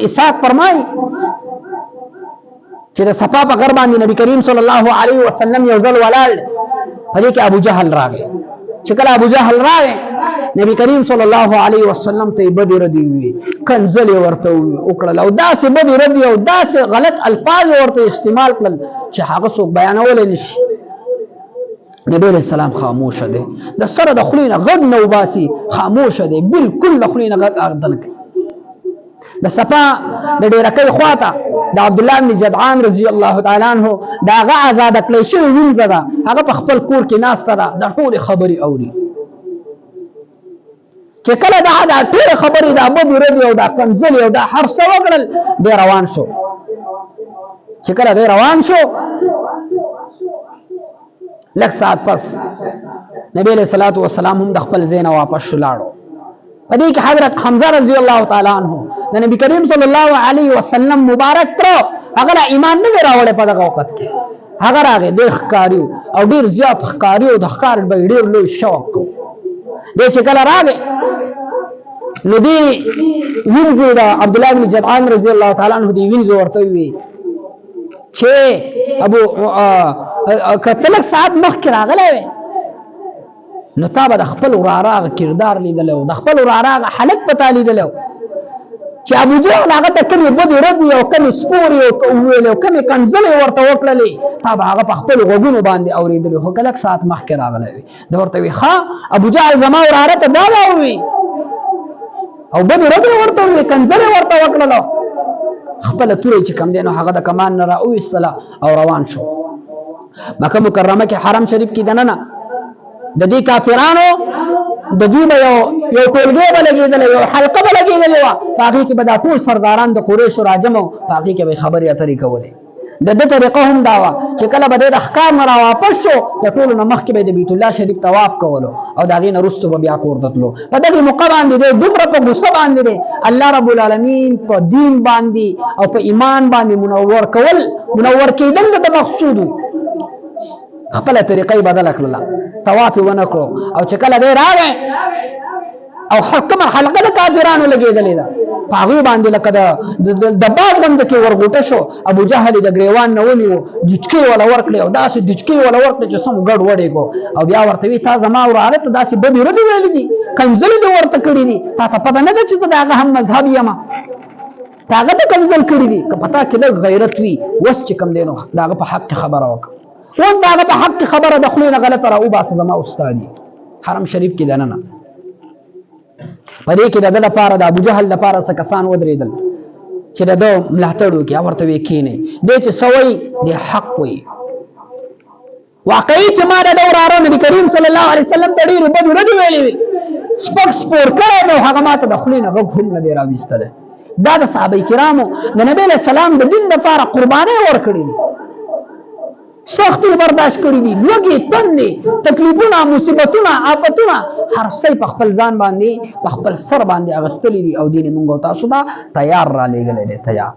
اسحاق فرمایي چې د صفا په غر باندې نبی کریم صلی الله علیه وسلم یو ځل ولاړ، په دې کې ابو جهل راغی. چې کله ابو جهل راغی نبی کریم صلی الله علیه وسلم ته بدی ردی وی، کنزل ورته وکړل او داسې بدی ردی او داسې غلط الفاظ ورته استعمال کړل چې هغه څوک بیانول نشي. نبی علیہ السلام خاموشه دی، د سره د خلینو غږ نه وباسي، خاموشه دی، بالکل د خلینو غږ اردن کوي. د صفا د ډیرکۍ خواته د عبد الله بن جدعان رضی الله تعالی عنہ دا هغه آزاد کړی شوی وینځه ده، هغه په خپل کور کې ناسته ده، د ټولې خبرې اوري. چې کله دا ټولې خبرې د ابو ردی او دا کنزل او دا هر څه وکړل، دی روان شو. چې کله دی روان شو لږ ساعت پس نبی علیہ الصلوۃ والسلام هم د خپل ځای نه واپس شو لاړو. په دې کې حضرت حمزه رضی الله تعالی عنہ د نبی کریم صلی الله علیه وسلم مبارک تر هغه ایمان نه راوړی په دغه وخت کې. هغه راغی د ښکاری او ډیر زیات ښکاری او د ښکار به ډیر لوی شوق کو. دې چې کله راغی نو دی وینځي د عبد الله بن جدعان رضی الله تعالی عنہ دی وینځي ورته وی چې ابو کتلک ساعت مخکې راغلی وی نو تا به د خپل وراره کردار لیدلی و، د خپل وراره حالت به تا لیدلی و چې ابو جهل هغه ته کومې بدې ردې او کومې سپورې وویلې او کومې کنځلې ورته وکړلې، تا به هغه په خپلو غوږونو باندې اورېدلي. خو که لږ ساعت مخکې راغلی وي ده ورته وي ښه ابو جهل زما وراره ته دا ووي او بدې ردې ورته وویلې، کنځلې ورته وکړله، خپله تورې چې کوم دی نو هغه د کمان نه راوویستله او روان شو. مکه مکرمه کې حرم شریف کې دننه د دې کافرانو د دوی به یو ټولګی به لګېدلی، یو حلقه به لګېدلې وه، په هغې کې به دا ټول سرداران د قریشو راجم وو، په هغې کې به یې خبرې اترې کولې. د ده طریقه هم دا وه چې کله به دی د ښکار نه راواپس شو د ټولو نه مخکې به یې د بیت الله شریف طواف کولو او د هغې نه وروسته به بیا کور ته تلو. په دغې موقع باندې دی دومره په غصه باندې دی الله رب العالمین په دین باندې او په ایمان باندې منور کېدل د مقصود و. خپله طریقه یې بدله کړله، طواف یې ونه کړو او چې کله دی راغی او کومه حلقه د کافرانو لګېدلې ده په هغې باندې لکه د باز غونده کې ورغوټه شو. ابو جهل یې د ګریوان نه ونیو، ډیچکې وله ورکړې او داسې ډیچکې وله ورکړې چې سم ګډ وډې کو او بیا ورته وي تا زما وراره ته داسې بدې ردې ویلې دي، کنځلې دې ورته کړي دي، تا ته پته نه ده چې زه د هغه هم مذهب یم، تا هغه ته کنځل کړي دي. که په تا کې لږ غیرت وي اوس چې کوم دی نو د هغه په حق کې خبره وکړه، اوس د هغه په حق کې خبره د خولې نه غلطه راوباسه زما استاد یې حرم شریف کې دننه. په دې کې د ده لپاره د ابو جهل لپاره څه کسان ودرېدل چې د ده ملاتړ وکړي او ورته ویې کښېنئ. دی چې څه وایي دی حق وایي. واقعي چې ما د ده وراره نبي کریم صلی الله علیه وسلم ته ډېرې بدې ردې ویلې وي، سپک سپور کړی نو هغه ما ته د خولې نه غږ هم نه دی راویستلی. دا د صحابه کرامو د نبي علیه السلام د دین لپاره قربانۍ ورکړي دي، سختي برداشت کړي دي، لوږې تندې تکلیفونه مصیبتونه آفتونه هر څه په خپل ځان باندې په خپل سر باندې اغستلي دي او دین موږ او تاسو ته تیار را لېږلی دی. تیار